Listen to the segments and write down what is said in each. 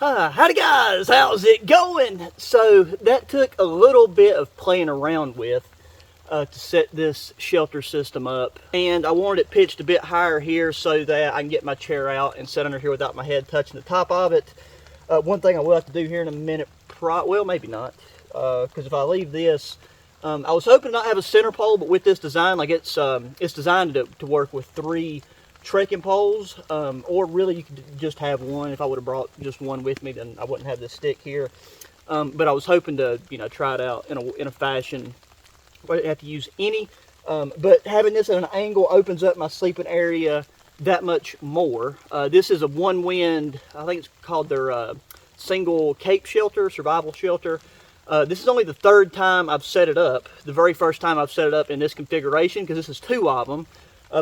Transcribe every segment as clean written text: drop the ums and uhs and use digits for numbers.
Howdy guys, how's it going? So that took a little bit of playing around with to set this shelter system up, and I wanted it pitched a bit higher here so that I can get my chair out and sit under here without my head touching the top of it. One thing I will have to do here in a minute, well maybe not, because if I leave this, I was hoping to not have a center pole, but with this design, like it's designed to work with 3 trekking poles, or really you could just have one. If I would have brought just one with me, then I wouldn't have this stick here. But I was hoping to, try it out in a fashion where I didn't have to use any. But having this at an angle opens up my sleeping area that much more. This is a ONEWIND, I think it's called their single cape shelter, survival shelter. This is only the 3rd time I've set it up. The very first time I've set it up in this configuration, because this is 2 of them.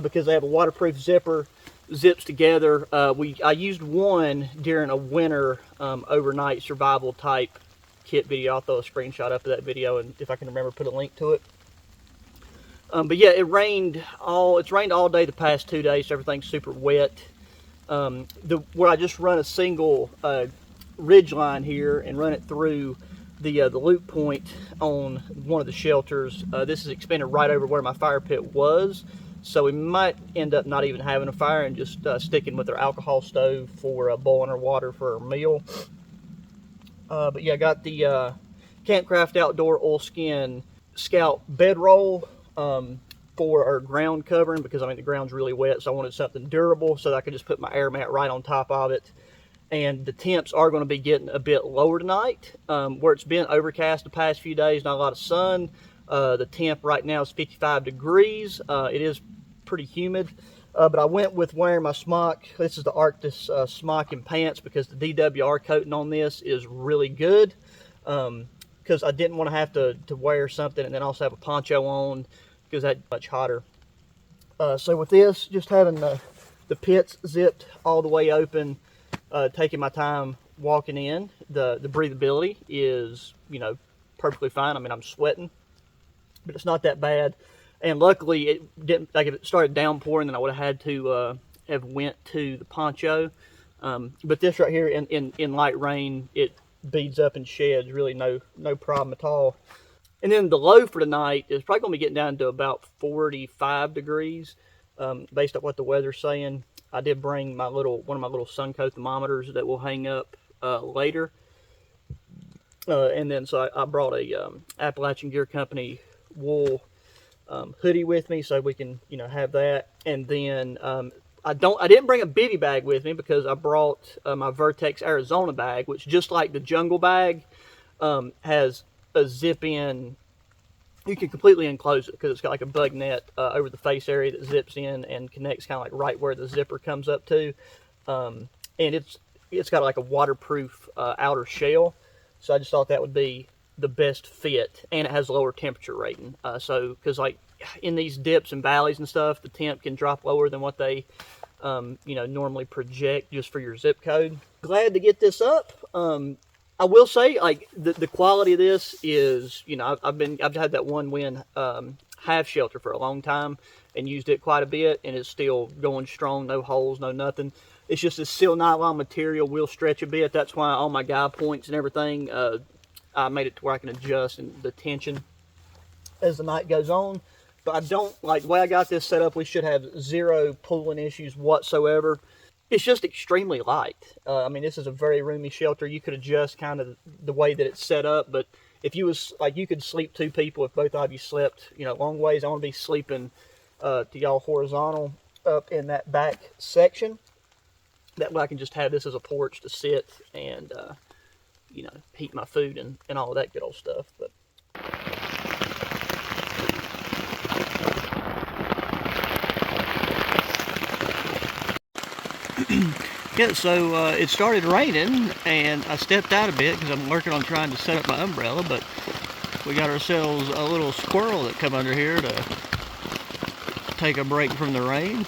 Because they have a waterproof zipper, zips together. I used one during a winter overnight survival type kit video. I'll throw a screenshot up of that video, and if I can remember, put a link to it. But yeah, it's rained all day the past 2 days, so everything's super wet. Where I just run a single ridge line here and run it through the loop point on one of the shelters. This is expanded right over where my fire pit was. So we might end up not even having a fire and just sticking with our alcohol stove for boiling our water for our meal. But yeah, I got the Campcraft Outdoor Oilskin Scout bedroll for our ground covering, because I mean the ground's really wet, so I wanted something durable so that I could just put my air mat right on top of it. And the temps are going to be getting a bit lower tonight, where it's been overcast the past few days, not a lot of sun. The temp right now is 55 degrees. It is pretty humid, but I went with wearing my smock. This is the Arctis smock and pants, because the DWR coating on this is really good, because I didn't want to have to wear something and then also have a poncho on, because that's much hotter. So with this, just having the pits zipped all the way open, taking my time walking in, the breathability is, perfectly fine. I mean, I'm sweating, but it's not that bad. And luckily it didn't, like if it started downpouring, then I would have had to have went to the poncho. But this right here in light rain, it beads up and sheds, really no problem at all. And then the low for tonight is probably going to be getting down to about 45 degrees, based on what the weather's saying. I did bring one of my little Suncoat thermometers that we'll hang up later. And then so I brought a Appalachian Gear Company wool hoodie with me, so we can have that. And then I didn't bring a bivy bag with me, because I brought my Vertex Arizona bag, which, just like the jungle bag, has a zip in. You can completely enclose it, because it's got like a bug net over the face area that zips in and connects kind of like right where the zipper comes up to. And it's got like a waterproof outer shell. So I just thought that would be the best fit, and it has a lower temperature rating. So, because like in these dips and valleys and stuff, the temp can drop lower than what they, normally project just for your zip code. Glad to get this up. I will say, like the quality of this is, I've had that ONEWIND half shelter for a long time and used it quite a bit, and it's still going strong, no holes, no nothing. It's just this seal nylon material will stretch a bit. That's why all my guy points and everything, I made it to where I can adjust the tension as the night goes on. But I don't, like the way I got this set up, we should have zero pulling issues whatsoever. It's just extremely light. I mean, this is a very roomy shelter. You could adjust kind of the way that it's set up, but if you was, like, you could sleep 2 people if both of you slept, long ways. I want to be sleeping to y'all horizontal up in that back section. That way I can just have this as a porch to sit and, heat my food and all of that good old stuff. But yeah, so it started raining, and I stepped out a bit because I'm working on trying to set up my umbrella, but we got ourselves a little squirrel that come under here to take a break from the rain.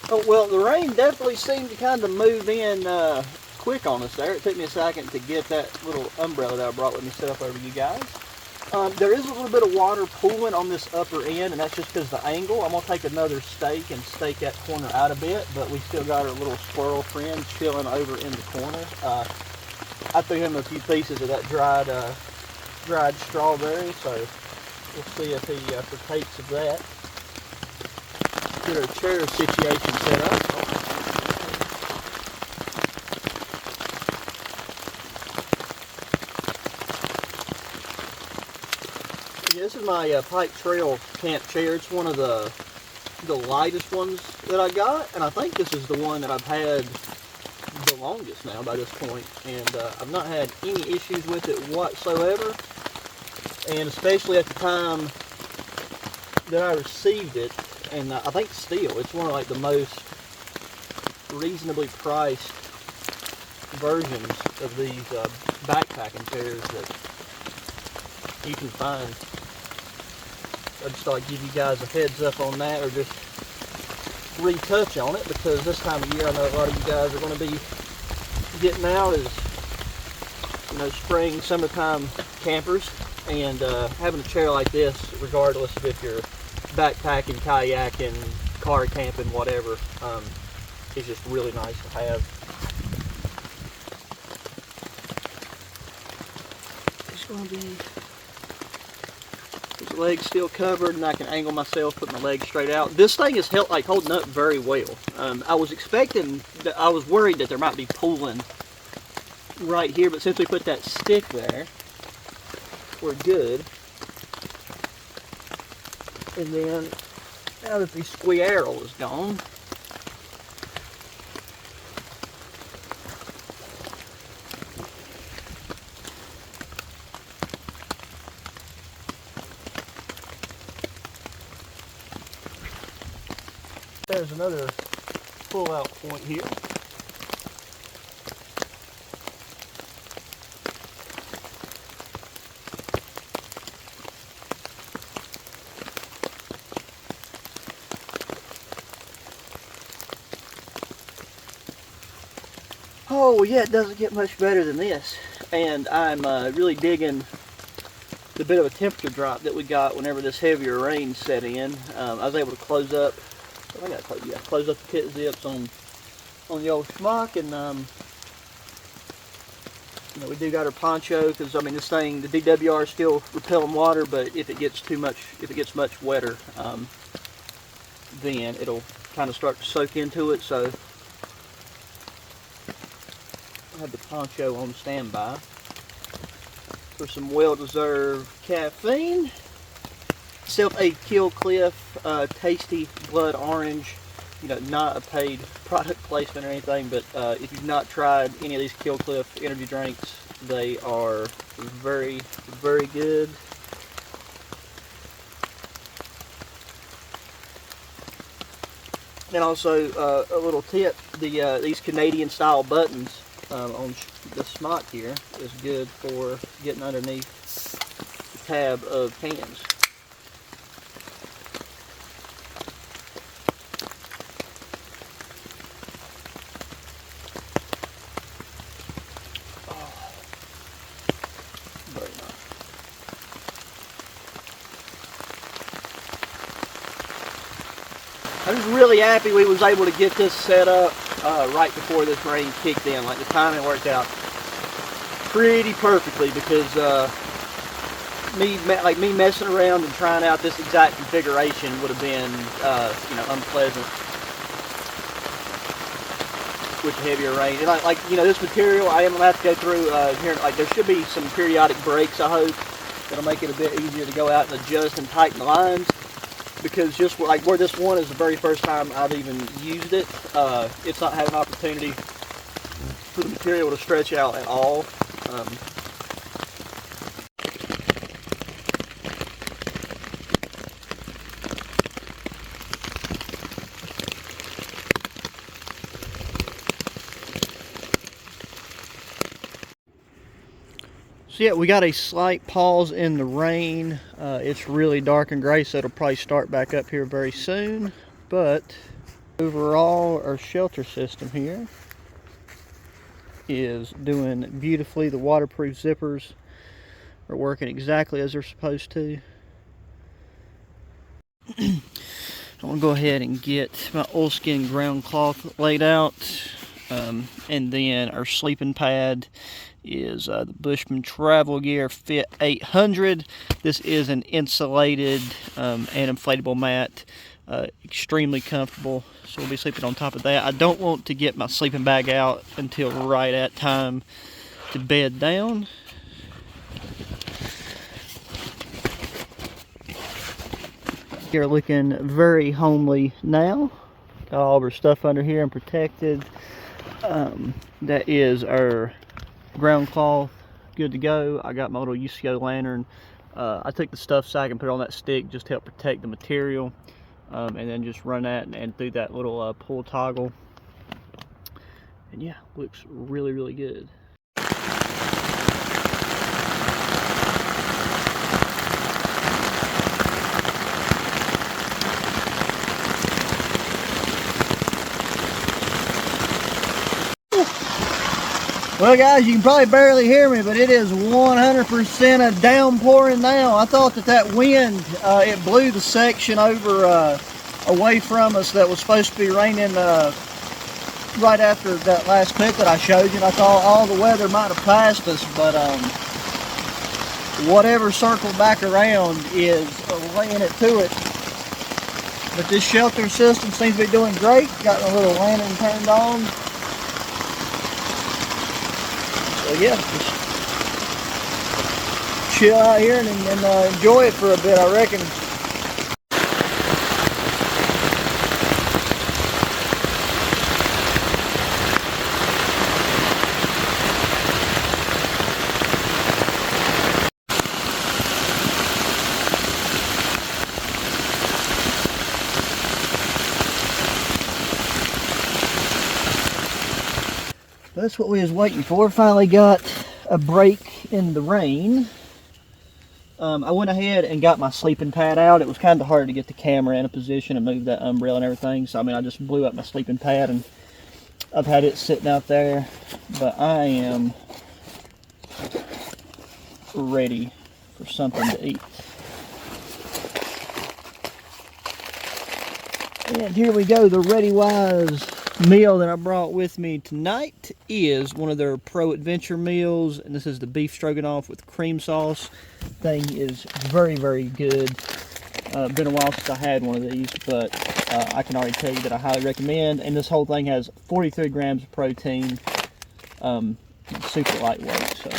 Oh, well, the rain definitely seemed to kind of move in quick on us there. It took me a second to get that little umbrella that I brought with me set up over you guys. There is a little bit of water pooling on this upper end, and that's just because of the angle. I'm going to take another stake and stake that corner out a bit, but we still got our little squirrel friend chilling over in the corner. I threw him a few pieces of that dried strawberry, so we'll see if he partakes of that. Get our chair situation set up. Yeah, this is my Pike Trail camp chair. It's one of the lightest ones that I got, and I think this is the one that I've had the longest now by this point, and I've not had any issues with it whatsoever. And especially at the time that I received it, and I think still, it's one of like the most reasonably priced versions of these backpacking chairs that you can find. I just thought I'd give you guys a heads up on that, or just retouch on it, because this time of year I know a lot of you guys are going to be getting out as, spring, summertime campers, and having a chair like this, regardless of if you're backpacking, kayaking, car camping, whatever, is just really nice to have. It's going to be, his legs still covered, and I can angle myself, put my legs straight out. This thing is holding up very well. I was worried that there might be pooling right here, but since we put that stick there, we're good. And then, now that the squirrel is gone, there's another pull-out point here. Oh yeah, it doesn't get much better than this, and I'm really digging the bit of a temperature drop that we got whenever this heavier rain set in. I was able to close up, close up the kit zips on the old schmuck, and we do got our poncho, because I mean this thing, the DWR is still repelling water, but if it gets much wetter, then it'll kind of start to soak into it. So I have the poncho on standby for some well-deserved caffeine. Self-Aid Kill Cliff Tasty Blood Orange. Not a paid product placement or anything, but if you've not tried any of these Kill Cliff energy drinks, they are very, very good. And also a little tip: these Canadian style buttons on the smock here is good for getting underneath the tab of cans. I'm just really happy we was able to get this set up right before this rain kicked in. Like, the timing worked out pretty perfectly, because me messing around and trying out this exact configuration would have been you know, unpleasant with the heavier rain. And like you know, this material, I am gonna have to go through here. Like, there should be some periodic breaks, I hope, that'll make it a bit easier to go out and adjust and tighten the lines. Because just like where this one is the very first time I've even used it, it's not had an opportunity for the material to stretch out at all. So yeah, we got a slight pause in the rain. It's really dark and gray, so it'll probably start back up here very soon. But overall, our shelter system here is doing beautifully. The waterproof zippers are working exactly as they're supposed to. I'm gonna go ahead and get my oilskin ground cloth laid out, and then our sleeping pad is the Bushman Travel Gear Fit 800. This is an insulated and inflatable mat, extremely comfortable, so we'll be sleeping on top of that. I don't want to get my sleeping bag out until right at time to bed down. Here looking very homely now. Got all of our stuff under here and protected. That is our ground cloth, good to go. I got my little UCO lantern. I took the stuff sack and put it on that stick just to help protect the material, and then just run that and through that little pull toggle, and yeah, looks really, really good. Well guys, you can probably barely hear me, but it is 100% a downpouring now. I thought that wind, it blew the section over away from us that was supposed to be raining right after that last clip that I showed you. And I thought all the weather might have passed us, but whatever circled back around is laying it to it. But this shelter system seems to be doing great. Got my little lantern turned on. So yeah, just chill out here and enjoy it for a bit, I reckon. That's what we was waiting for. Finally got a break in the rain. I went ahead and got my sleeping pad out. It was kind of hard to get the camera in a position and move that umbrella and everything. So I mean, I just blew up my sleeping pad and I've had it sitting out there. But I am ready for something to eat. And here we go, the ReadyWise meal that I brought with me tonight is one of their Pro Adventure meals, and this is the beef stroganoff with cream sauce. Thing is very, very good. Been a while since I had one of these, but I can already tell you that I highly recommend. And this whole thing has 43 grams of protein, super lightweight. So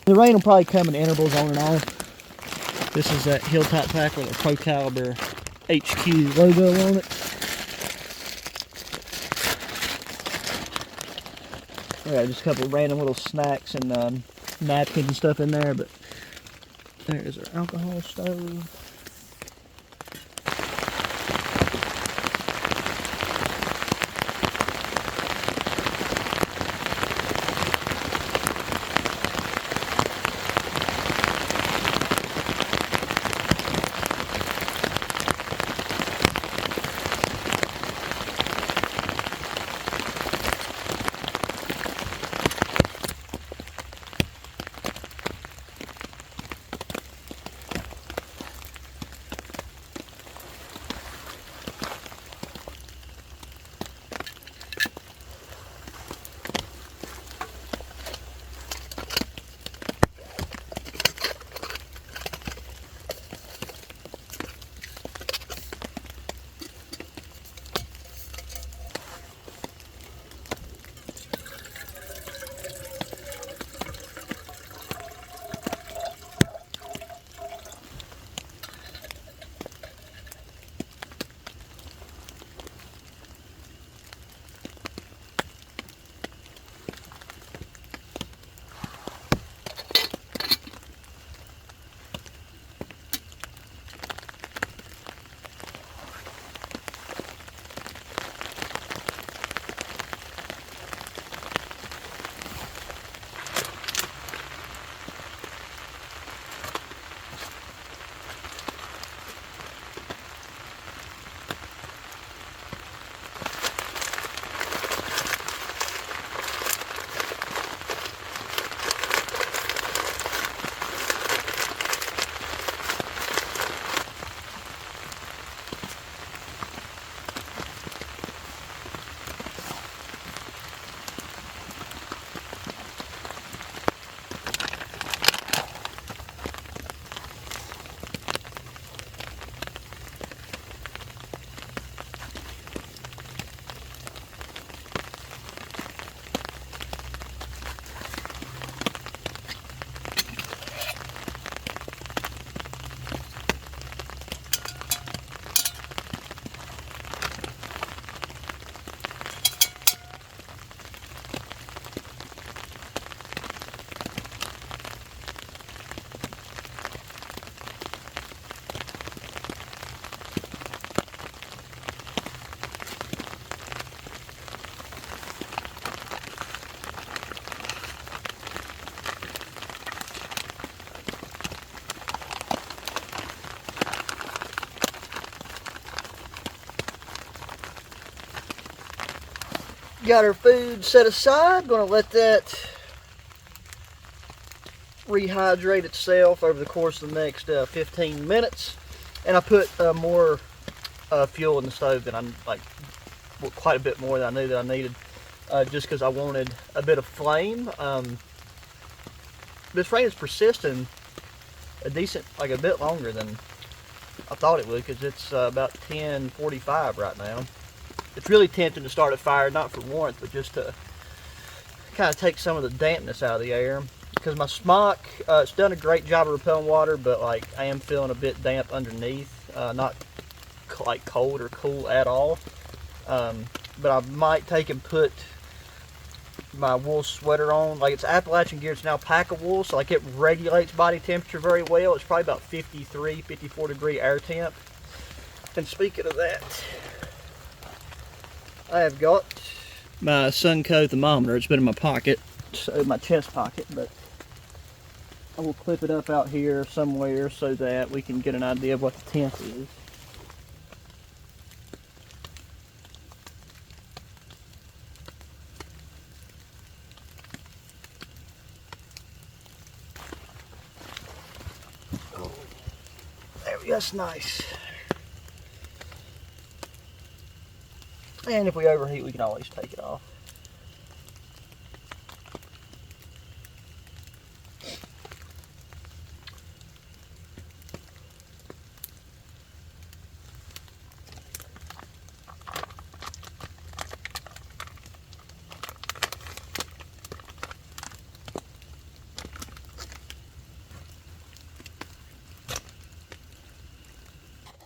the rain will probably come in intervals on and off. This is that Hilltop pack with a ProCaliber HQ logo on it. Yeah, just a couple of random little snacks and napkins and stuff in there, but there's our alcohol stove. Got our food set aside. Gonna let that rehydrate itself over the course of the next 15 minutes. And I put more fuel in the stove than I'm like, well, quite a bit more than I knew that I needed, just because I wanted a bit of flame. This rain is persisting a bit longer than I thought it would, because it's about 10:45 right now. It's really tempting to start a fire, not for warmth, but just to kind of take some of the dampness out of the air. Because my smock, it's done a great job of repelling water, but like I am feeling a bit damp underneath, not like cold or cool at all. But I might take and put my wool sweater on. Like, it's Appalachian gear, it's now pack of wool, so like it regulates body temperature very well. It's probably about 53, 54 degree air temp. And speaking of that, I have got my Sunco thermometer. It's been in my pocket, so my chest pocket, but I will clip it up out here somewhere so that we can get an idea of what the temp is. There we go, that's nice. And if we overheat, we can always take it off.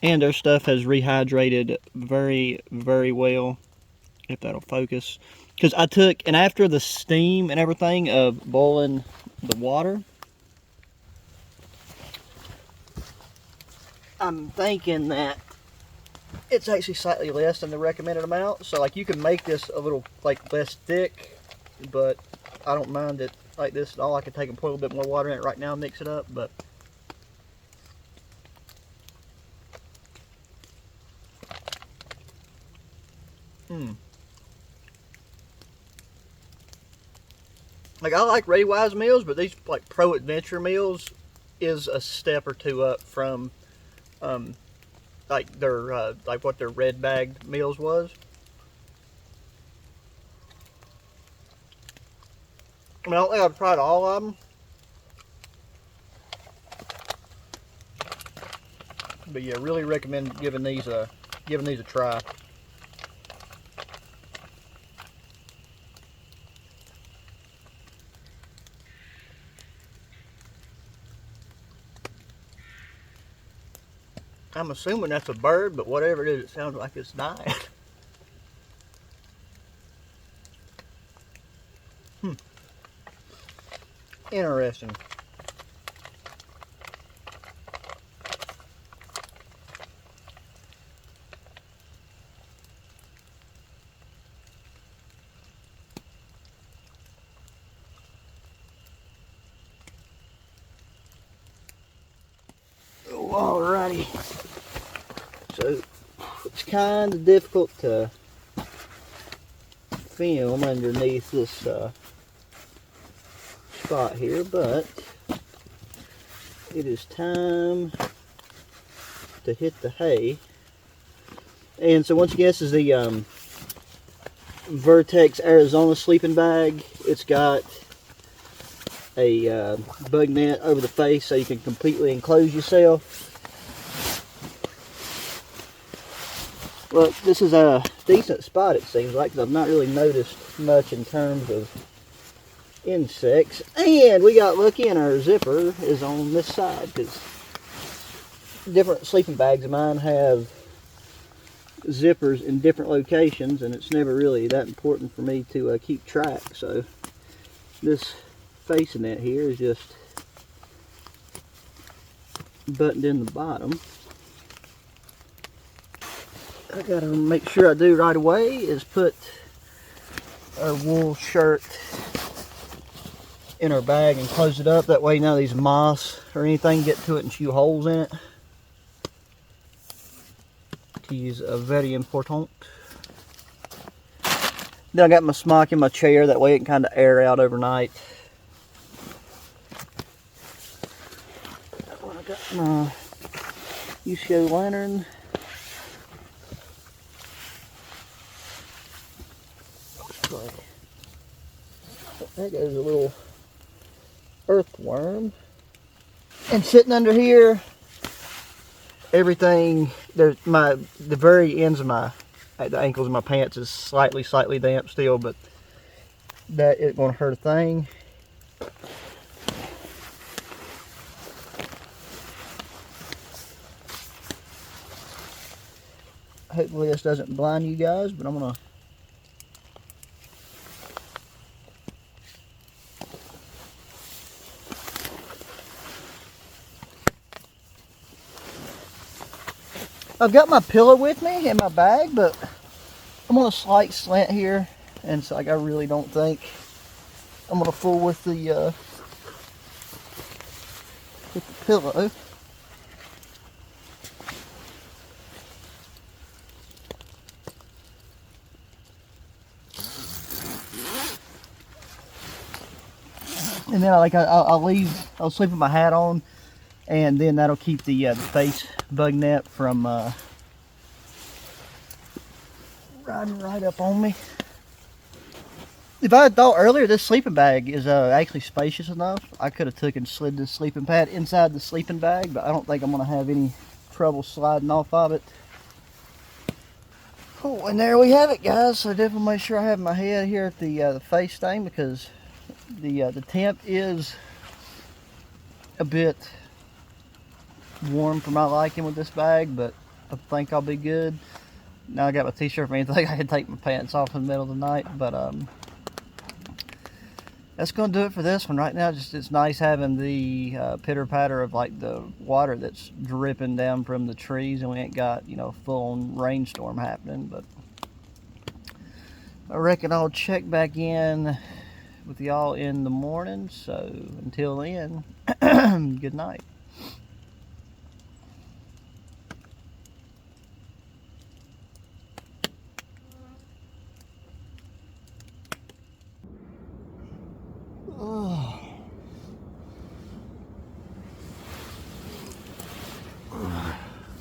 And our stuff has rehydrated very, very well, if that'll focus. Because I took, and after the steam and everything of boiling the water, I'm thinking that it's actually slightly less than the recommended amount. So like you can make this a little like less thick, but I don't mind it like this at all. I could take and put a little bit more water in it right now and mix it up, but like I like Ready Wise meals, but these like Pro Adventure meals is a step or two up from like their like what their red bagged meals was. I mean, I don't think I've tried all of them, but yeah, really recommend giving these a try. I'm assuming that's a bird, but whatever it is, it sounds like it's dying. Interesting. Alrighty. So it's kind of difficult to film underneath this spot here, but it is time to hit the hay. And so once again, this is the Vertex Arizona sleeping bag. It's got a bug net over the face so you can completely enclose yourself. Well, this is a decent spot, it seems like, because I've not really noticed much in terms of insects. And we got lucky and our zipper is on this side, because different sleeping bags of mine have zippers in different locations, and it's never really that important for me to keep track. So this facing net here is just buttoned in the bottom. I gotta make sure I do right away is put our wool shirt in our bag and close it up. That way none of these moths or anything get to it and chew holes in it. It is very important. Then I got my smock in my chair, that way it can kind of air out overnight. I got my UCO lantern. There goes a little earthworm. And sitting under here, everything, the very ends of the ankles of my pants is slightly damp still, but that isn't going to hurt a thing. Hopefully this doesn't blind you guys, but I'm gonna I've got my pillow with me in my bag, but I'm on a slight slant here, and so like I really don't think I'm gonna fool with the pillow. And then I'll sleep with my hat on, and then that'll keep the face bug net from riding right up on me. If I had thought earlier, this sleeping bag is actually spacious enough. I could have took and slid this sleeping pad inside the sleeping bag, but I don't think I'm going to have any trouble sliding off of it. Oh, and there we have it, guys. So definitely make sure I have my head here at the face thing, because the temp is a bit warm for my liking with this bag, but I think I'll be good. Now I got my t-shirt for anything. I could take my pants off in the middle of the night, but that's gonna do it for this one right now. Just it's nice having the pitter patter of like the water that's dripping down from the trees, and we ain't got, you know, full-on rainstorm happening. But I reckon I'll check back in with y'all in the morning. So until then, good night. Oh.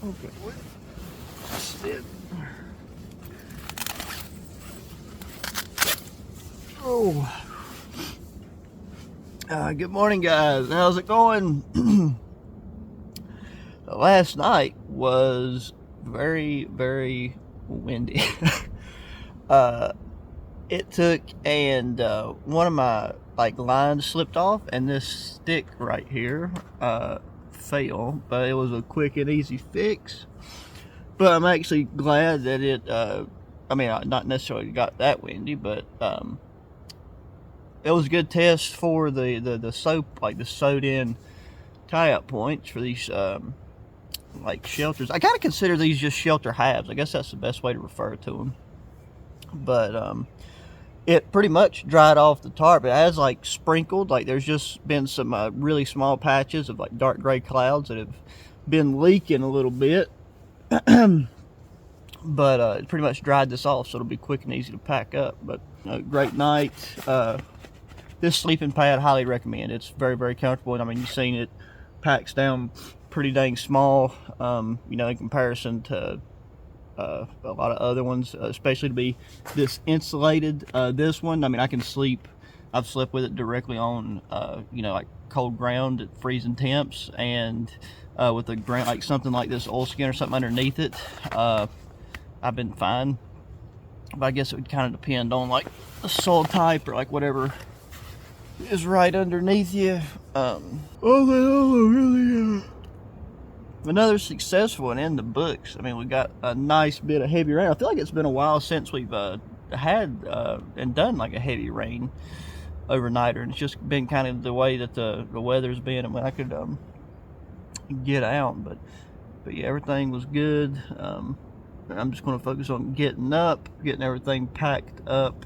Okay, that's it. Oh. Good morning, guys. How's it going? Last night was very, very windy. It took, and one of my lines slipped off, and this stick right here fell, but it was a quick and easy fix. But I'm actually glad that it I mean, not necessarily got that windy, but it was a good test for the soap, like the sewed in tie-up points for these like shelters. I kind of consider these just shelter halves. I guess that's the best way to refer to them. But it pretty much dried off the tarp. It has like sprinkled, like there's just been some really small patches of like dark gray clouds that have been leaking a little bit. But it pretty much dried this off, so it'll be quick and easy to pack up. But great night. This sleeping pad, highly recommend. It's very, very comfortable. I mean, you've seen it packs down pretty dang small, you know, in comparison to a lot of other ones, especially to be this insulated. This one, I mean, I can sleep. I've slept with it directly on, you know, like cold ground at freezing temps, and with a ground, like something like this oilskin or something underneath it, I've been fine. But I guess it would kind of depend on like the soil type or like whatever is right underneath you. Really, another successful one in the books. I mean, we got a nice bit of heavy rain. I feel like it's been a while since we've had and done like a heavy rain overnighter, and it's just been kind of the way that the weather's been, and when I could get out. But yeah, everything was good. I'm just going to focus on getting up, getting everything packed up,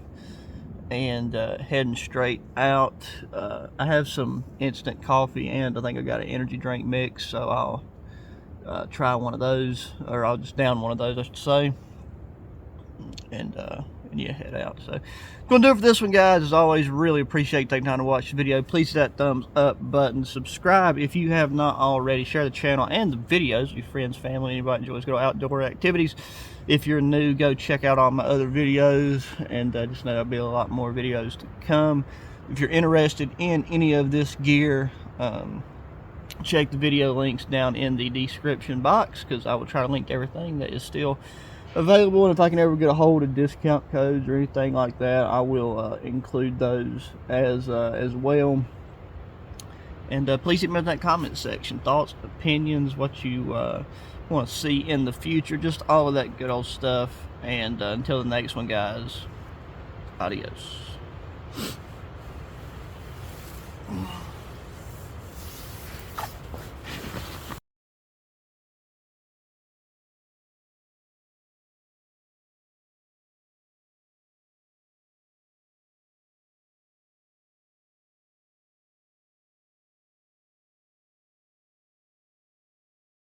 and heading straight out. I have some instant coffee, and I think I got an energy drink mix, so I'll try one of those, or I'll just down one of those, I should say, and helping you head out. So gonna do it for this one, guys. As always, really appreciate taking time to watch the video. Please hit that thumbs up button, subscribe if you have not already, share the channel and the videos with your friends, family, anybody enjoys good outdoor activities. If you're new, go check out all my other videos, and just know there'll be a lot more videos to come. If you're interested in any of this gear, check the video links down in the description box, because I will try to link everything that is still available, and if I can ever get a hold of discount codes or anything like that, I will include those as well. And please hit me in that comment section, thoughts, opinions, what you want to see in the future, just all of that good old stuff. And until the next one, guys, adios.